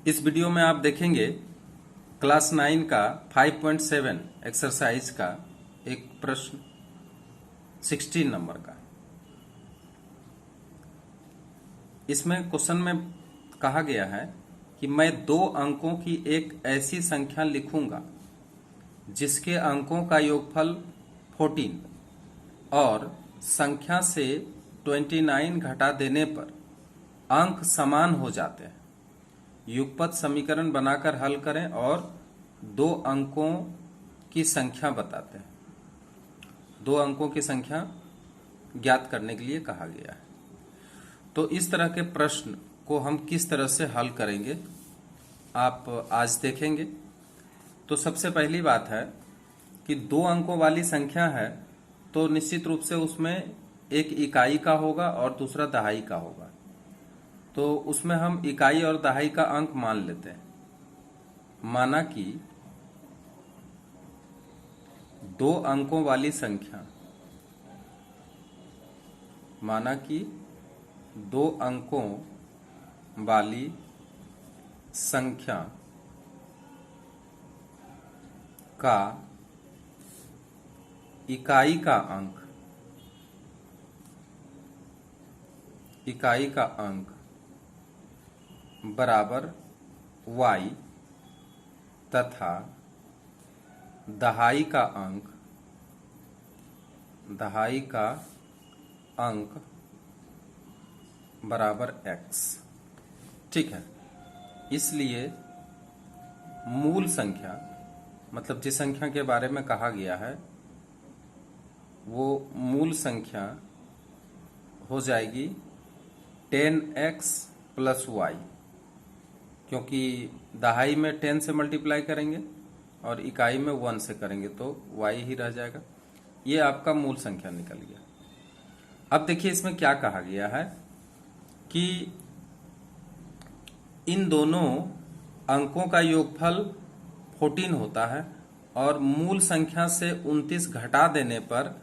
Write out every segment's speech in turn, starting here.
इस वीडियो में आप देखेंगे क्लास 9 का 5.7 एक्सरसाइज का एक प्रश्न 16 नंबर का। इसमें क्वेश्चन में कहा गया है कि मैं 2 अंकों की एक ऐसी संख्या लिखूंगा जिसके अंकों का योगफल 14 और संख्या से 29 घटा देने पर अंक समान हो जाते हैं। युगपत समीकरण बनाकर हल करें और 2 अंकों की संख्या बताते हैं। 2 अंकों की संख्या ज्ञात करने के लिए कहा गया है। तो इस तरह के प्रश्न को हम किस तरह से हल करेंगे आप आज देखेंगे। तो सबसे पहली बात है कि 2 अंकों वाली संख्या है तो निश्चित रूप से उसमें एक इकाई का होगा और दूसरा दहाई का होगा। तो उसमें हम इकाई और दहाई का अंक मान लेते हैं। माना कि 2 अंकों वाली संख्या, माना कि 2 अंकों वाली संख्या का इकाई का अंक बराबर y तथा दहाई का अंक बराबर x। ठीक है। इसलिए मूल संख्या मतलब जिस संख्या के बारे में कहा गया है वो मूल संख्या हो जाएगी 10x प्लस y, क्योंकि दहाई में 10 से मल्टीप्लाई करेंगे और इकाई में 1 से करेंगे तो y ही रह जाएगा। ये आपका मूल संख्या निकल गया। अब देखिए इसमें क्या कहा गया है कि इन दोनों अंकों का योगफल 14 होता है और मूल संख्या से 29 घटा देने पर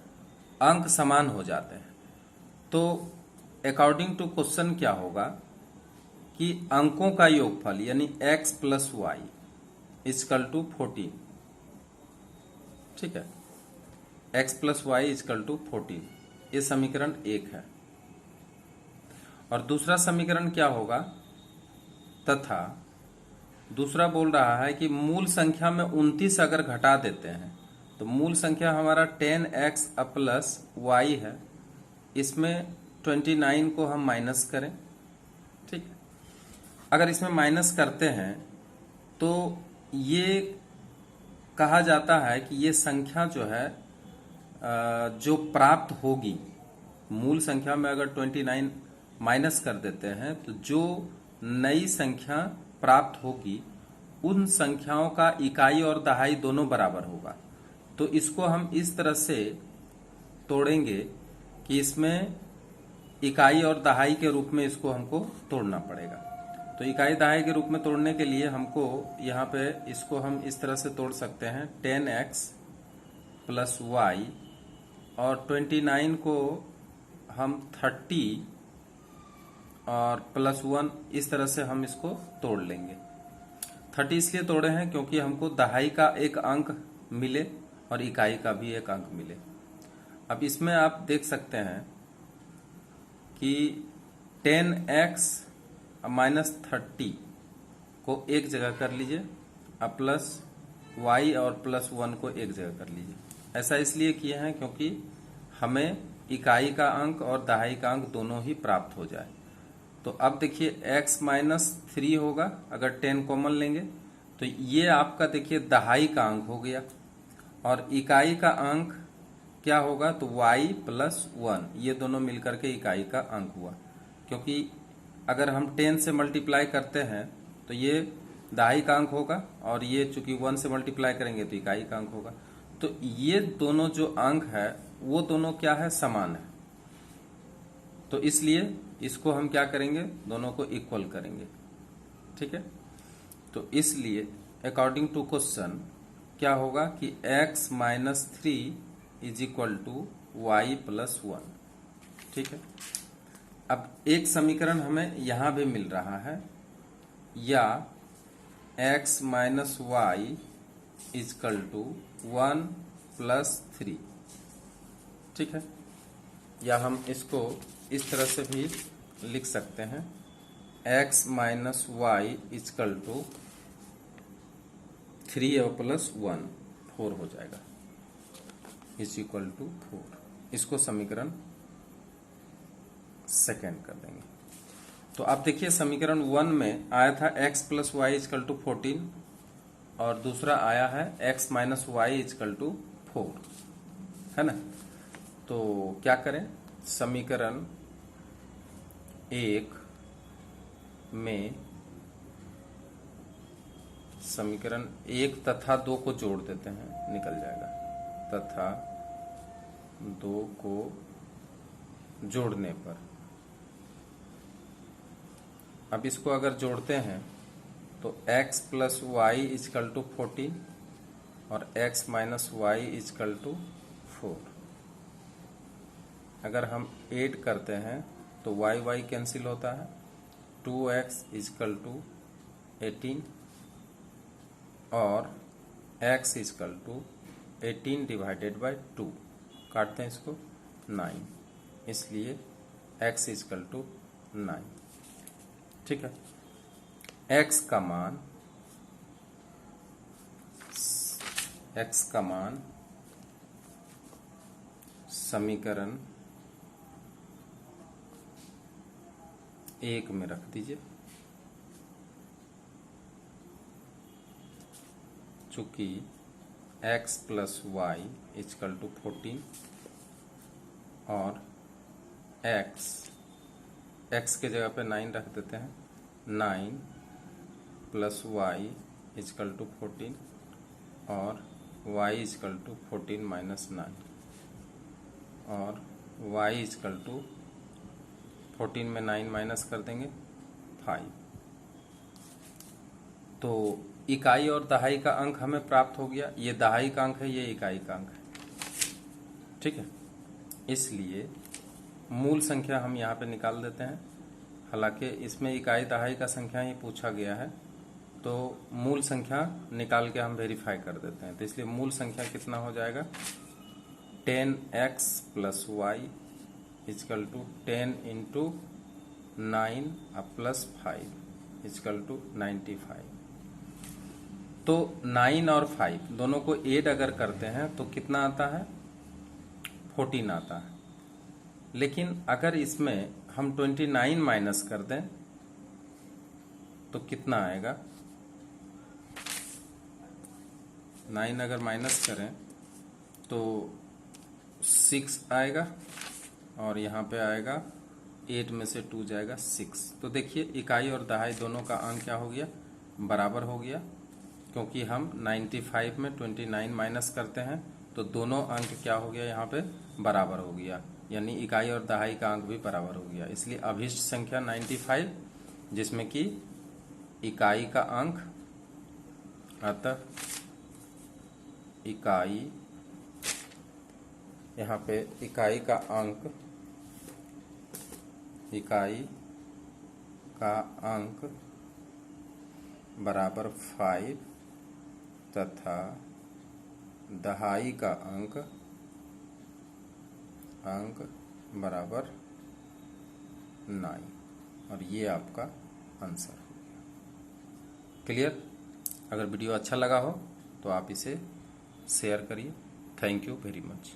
अंक समान हो जाते हैं। तो अकॉर्डिंग टू क्वेश्चन क्या होगा कि अंकों का योगफल यानी x plus y equal to 14। ठीक है, x plus y equal to 14, ये समीकरण 1 है। और दूसरा समीकरण क्या होगा, तथा दूसरा बोल रहा है कि मूल संख्या में 29 अगर घटा देते हैं तो मूल संख्या हमारा 10x प्लस वाई है, इसमें 29 को हम माइनस करें। ठीक है, अगर इसमें माइनस करते हैं तो ये कहा जाता है कि ये संख्या जो है जो प्राप्त होगी, मूल संख्या में अगर 29 माइनस कर देते हैं तो जो नई संख्या प्राप्त होगी उन संख्याओं का इकाई और दहाई दोनों बराबर होगा। तो इसको हम इस तरह से तोड़ेंगे कि इसमें इकाई और दहाई के रूप में इसको हमको तोड़ना पड़ेगा। तो इकाई दहाई के रूप में तोड़ने के लिए हमको यहाँ पे इसको हम इस तरह से तोड़ सकते हैं 10x प्लस वाई और 29 को हम 30 और प्लस 1 इस तरह से हम इसको तोड़ लेंगे। 30 इसलिए तोड़े हैं क्योंकि हमको दहाई का एक अंक मिले और इकाई का भी एक अंक मिले। अब इसमें आप देख सकते हैं कि 10x माइनस 30 को एक जगह कर लीजिए और प्लस y और प्लस 1 को एक जगह कर लीजिए। ऐसा इसलिए किए हैं क्योंकि हमें इकाई का अंक और दहाई का अंक दोनों ही प्राप्त हो जाए। तो अब देखिए x माइनस 3 होगा, अगर 10 कॉमन लेंगे तो ये आपका देखिए दहाई का अंक हो गया और इकाई का अंक क्या होगा तो y प्लस 1, ये दोनों मिलकर के इकाई का अंक हुआ। क्योंकि अगर हम 10 से मल्टीप्लाई करते हैं तो ये दहाई का अंक होगा और ये चूंकि 1 से मल्टीप्लाई करेंगे तो इकाई का अंक होगा। तो ये दोनों जो अंक है वो दोनों क्या है, समान है। तो इसलिए इसको हम क्या करेंगे, दोनों को इक्वल करेंगे। ठीक है, तो इसलिए अकॉर्डिंग टू क्वेश्चन क्या होगा कि x minus 3 is equal to y plus 1। ठीक है, अब एक समीकरण हमें यहां भी मिल रहा है, या x minus y equal to 1 plus 3। ठीक है, या हम इसको इस तरह से भी लिख सकते हैं, x minus y equal to 3 और प्लस 1 4 हो जाएगा, इज इक्वल टू 4। इसको समीकरण सेकेंड कर देंगे। तो आप देखिए समीकरण 1 में आया था x plus y equal to 14 और दूसरा आया है x minus y equal to 4, है ना। तो क्या करें, समीकरण 1 में समीकरण 1 तथा 2 को जोड़ देते हैं, निकल जाएगा। तथा 2 को जोड़ने पर, अब इसको अगर जोड़ते हैं तो x plus y equal to 14 और x minus y equal to 4। अगर हम ऐड करते हैं तो y कैंसिल होता है, 2x इजकल टू 18 और x equal to 18 divided by 2, काटते हैं इसको 9, इसलिए x इजकल टू 9। ठीक है, x का मान समीकरण 1 में रख दीजिए। चूंकि x plus y equal to 14 और x के जगह पे 9 रख देते हैं, 9 प्लस वाई इजकल टू 14 और y इजकल टू 14 माइनस 9 और y इजकल टू 14 में 9 माइनस कर देंगे 5। तो इकाई और दहाई का अंक हमें प्राप्त हो गया। ये दहाई का अंक है, ये इकाई का अंक है। ठीक है, इसलिए मूल संख्या हम यहाँ पे निकाल देते हैं। हालांकि इसमें इकाई दहाई का संख्या ही पूछा गया है, तो मूल संख्या निकाल के हम वेरीफाई कर देते हैं। तो इसलिए मूल संख्या कितना हो जाएगा, 10x plus y equal to 10 into 9 plus 5 equal to 95। तो 9 और 5 दोनों को ऐड अगर करते हैं तो कितना आता है, 14 आता है। लेकिन अगर इसमें हम 29 माइनस कर दें तो कितना आएगा, 9 अगर माइनस करें तो 6 आएगा और यहाँ पे आएगा 8 में से 2 जाएगा 6। तो देखिए इकाई और दहाई दोनों का अंक क्या हो गया, बराबर हो गया। क्योंकि हम 95 में 29 माइनस करते हैं तो दोनों अंक क्या हो गया, यहाँ पे बराबर हो गया, यानी इकाई और दहाई का अंक भी बराबर हो गया। इसलिए अभिष्ट संख्या 95, जिसमें कि इकाई का अंक, अतः इकाई, यहाँ पे इकाई का अंक, इकाई का अंक बराबर 5 तथा दहाई का अंक बराबर 9, और ये आपका आंसर हो गया। क्लियर? अगर वीडियो अच्छा लगा हो तो आप इसे शेयर करिए। Thank you very much.